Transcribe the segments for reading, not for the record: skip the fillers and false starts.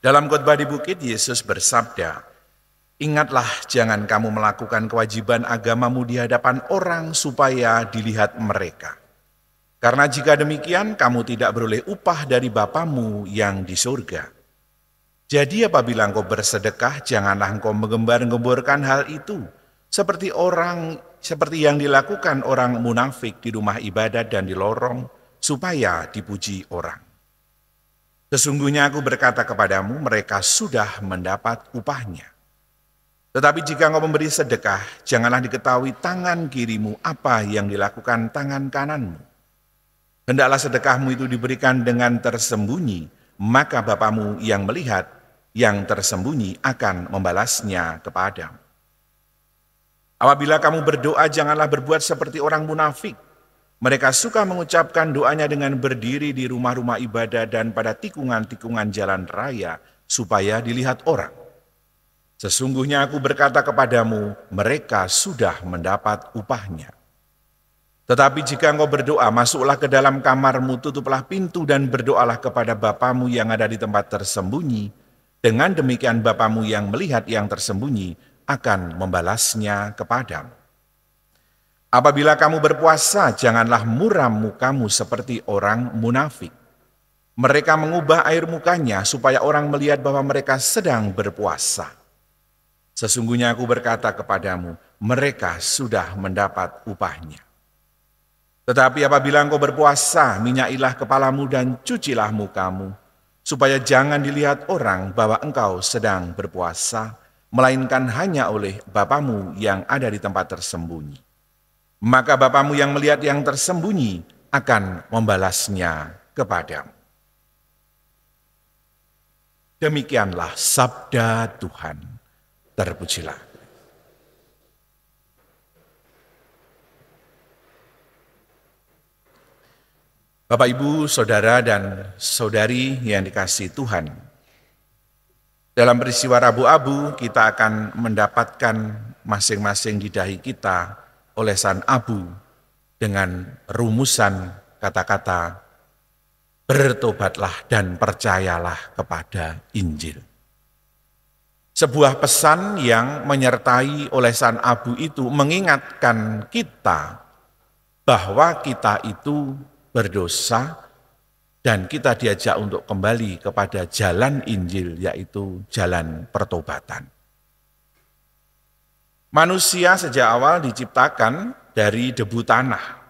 Dalam khotbah di bukit, Yesus bersabda, "Ingatlah, jangan kamu melakukan kewajiban agamamu di hadapan orang supaya dilihat mereka. Karena jika demikian, kamu tidak beroleh upah dari Bapamu yang di surga. Jadi apabila engkau bersedekah, janganlah engkau menggembar-gemborkan hal itu, seperti yang dilakukan orang munafik di rumah ibadat dan di lorong, supaya dipuji orang. Sesungguhnya aku berkata kepadamu, mereka sudah mendapat upahnya. Tetapi jika engkau memberi sedekah, janganlah diketahui tangan kirimu apa yang dilakukan tangan kananmu. Hendaklah sedekahmu itu diberikan dengan tersembunyi, maka Bapamu yang melihat yang tersembunyi akan membalasnya kepadamu. Apabila kamu berdoa, janganlah berbuat seperti orang munafik. Mereka suka mengucapkan doanya dengan berdiri di rumah-rumah ibadah dan pada tikungan-tikungan jalan raya, supaya dilihat orang. Sesungguhnya aku berkata kepadamu, mereka sudah mendapat upahnya. Tetapi jika engkau berdoa, masuklah ke dalam kamarmu, tutuplah pintu dan berdoalah kepada Bapamu yang ada di tempat tersembunyi. Dengan demikian Bapamu yang melihat yang tersembunyi akan membalasnya kepadamu. Apabila kamu berpuasa, janganlah muram mukamu seperti orang munafik. Mereka mengubah air mukanya supaya orang melihat bahwa mereka sedang berpuasa. Sesungguhnya aku berkata kepadamu, mereka sudah mendapat upahnya. Tetapi apabila engkau berpuasa, minyailah kepalamu dan cucilah mukamu, supaya jangan dilihat orang bahwa engkau sedang berpuasa, melainkan hanya oleh Bapamu yang ada di tempat tersembunyi. Maka Bapamu yang melihat yang tersembunyi akan membalasnya kepadamu." Demikianlah sabda Tuhan. Terpujilah. Bapak, Ibu, Saudara, dan Saudari yang dikasihi Tuhan, dalam peristiwa Rabu Abu kita akan mendapatkan masing-masing di dahi kita olesan abu dengan rumusan kata-kata, "Bertobatlah dan percayalah kepada Injil." Sebuah pesan yang menyertai olesan abu itu mengingatkan kita bahwa kita itu berdosa dan kita diajak untuk kembali kepada jalan Injil, yaitu jalan pertobatan. Manusia sejak awal diciptakan dari debu tanah.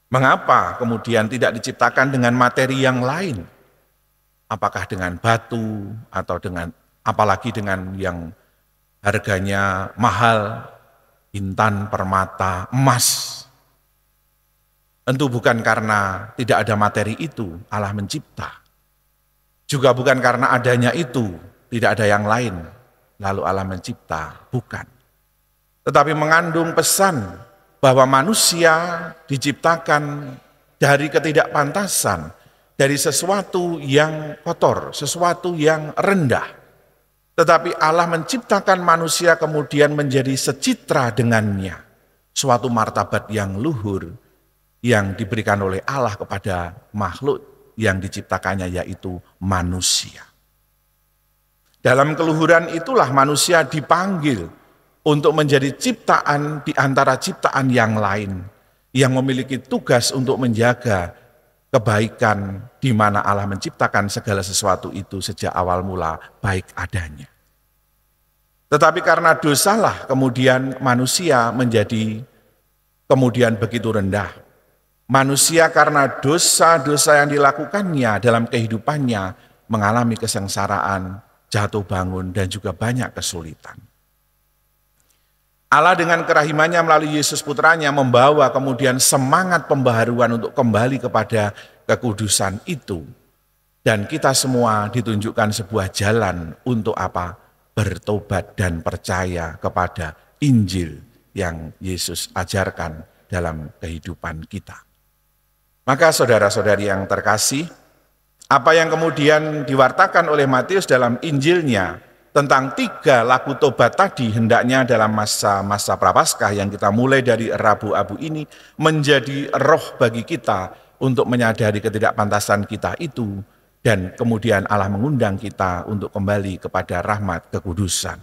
Mengapa kemudian tidak diciptakan dengan materi yang lain? Apakah dengan batu atau apalagi dengan yang harganya mahal, intan, permata, emas? Tentu bukan karena tidak ada materi itu Allah mencipta. Juga bukan karena adanya itu tidak ada yang lain lalu Allah mencipta, bukan. Tetapi mengandung pesan bahwa manusia diciptakan dari ketidakpantasan, dari sesuatu yang kotor, sesuatu yang rendah. Tetapi Allah menciptakan manusia kemudian menjadi secitra dengannya, suatu martabat yang luhur yang diberikan oleh Allah kepada makhluk yang diciptakannya, yaitu manusia. Dalam keluhuran itulah manusia dipanggil untuk menjadi ciptaan di antara ciptaan yang lain, yang memiliki tugas untuk menjaga kebaikan di mana Allah menciptakan segala sesuatu itu sejak awal mula baik adanya. Tetapi karena dosalah kemudian manusia menjadi kemudian begitu rendah. Manusia karena dosa-dosa yang dilakukannya dalam kehidupannya mengalami kesengsaraan, jatuh bangun, dan juga banyak kesulitan. Allah dengan kerahimannya melalui Yesus putranya membawa kemudian semangat pembaharuan untuk kembali kepada kekudusan itu. Dan kita semua ditunjukkan sebuah jalan untuk apa? Bertobat dan percaya kepada Injil yang Yesus ajarkan dalam kehidupan kita. Maka saudara-saudari yang terkasih, apa yang kemudian diwartakan oleh Matius dalam Injilnya tentang 3 laku tobat tadi hendaknya dalam masa-masa Prapaskah yang kita mulai dari Rabu Abu ini menjadi roh bagi kita untuk menyadari ketidakpantasan kita itu dan kemudian Allah mengundang kita untuk kembali kepada rahmat kekudusan.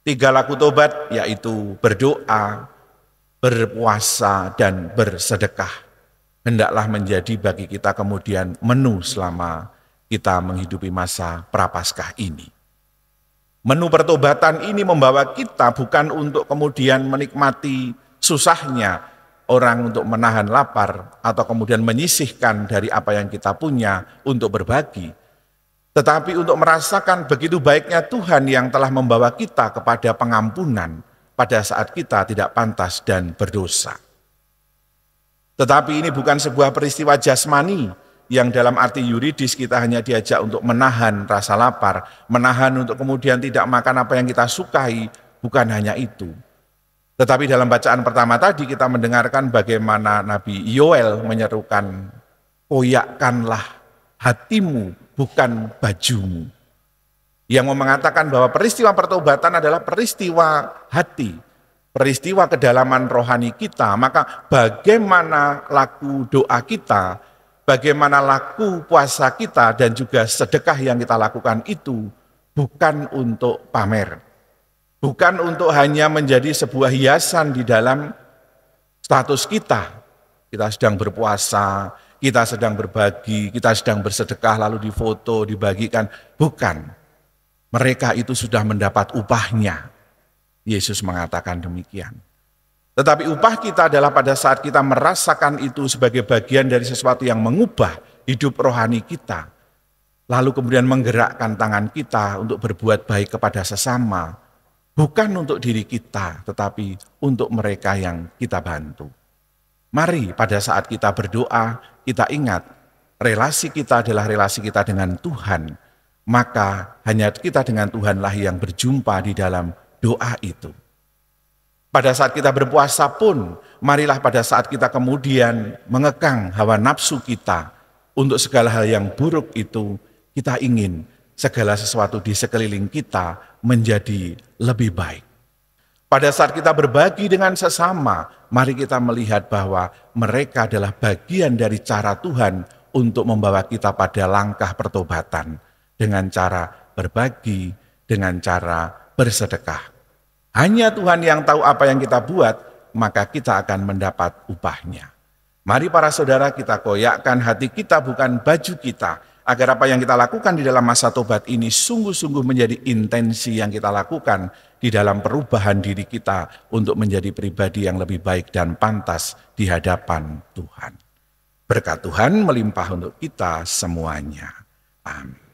3 laku tobat yaitu berdoa, berpuasa, dan bersedekah. Hendaklah menjadi bagi kita kemudian menu selama kita menghidupi masa Prapaskah ini. Menu pertobatan ini membawa kita bukan untuk kemudian menikmati susahnya orang untuk menahan lapar atau kemudian menyisihkan dari apa yang kita punya untuk berbagi, tetapi untuk merasakan begitu baiknya Tuhan yang telah membawa kita kepada pengampunan pada saat kita tidak pantas dan berdosa. Tetapi ini bukan sebuah peristiwa jasmani yang dalam arti yuridis kita hanya diajak untuk menahan rasa lapar, menahan untuk kemudian tidak makan apa yang kita sukai, bukan hanya itu. Tetapi dalam bacaan pertama tadi kita mendengarkan bagaimana Nabi Yoel menyerukan, koyakkanlah hatimu bukan bajumu. Yang mengatakan bahwa peristiwa pertobatan adalah peristiwa hati, peristiwa kedalaman rohani kita. Maka bagaimana laku doa kita, bagaimana laku puasa kita dan juga sedekah yang kita lakukan itu bukan untuk pamer. Bukan untuk hanya menjadi sebuah hiasan di dalam status kita. Kita sedang berpuasa, kita sedang berbagi, kita sedang bersedekah lalu difoto, dibagikan. Bukan. Mereka itu sudah mendapat upahnya. Yesus mengatakan demikian. Tetapi upah kita adalah pada saat kita merasakan itu sebagai bagian dari sesuatu yang mengubah hidup rohani kita. Lalu kemudian menggerakkan tangan kita untuk berbuat baik kepada sesama. Bukan untuk diri kita, tetapi untuk mereka yang kita bantu. Mari pada saat kita berdoa, kita ingat relasi kita adalah relasi kita dengan Tuhan. Maka hanya kita dengan Tuhanlah yang berjumpa di dalam doa itu. Pada saat kita berpuasa pun, marilah pada saat kita kemudian mengekang hawa nafsu kita untuk segala hal yang buruk itu, kita ingin segala sesuatu di sekeliling kita menjadi lebih baik. Pada saat kita berbagi dengan sesama, mari kita melihat bahwa mereka adalah bagian dari cara Tuhan untuk membawa kita pada langkah pertobatan dengan cara berbagi, dengan cara bersedekah. Hanya Tuhan yang tahu apa yang kita buat, maka kita akan mendapat upahnya. Mari para saudara kita koyakkan hati kita bukan baju kita, agar apa yang kita lakukan di dalam masa tobat ini sungguh-sungguh menjadi intensi yang kita lakukan di dalam perubahan diri kita untuk menjadi pribadi yang lebih baik dan pantas di hadapan Tuhan. Berkat Tuhan melimpah untuk kita semuanya. Amin.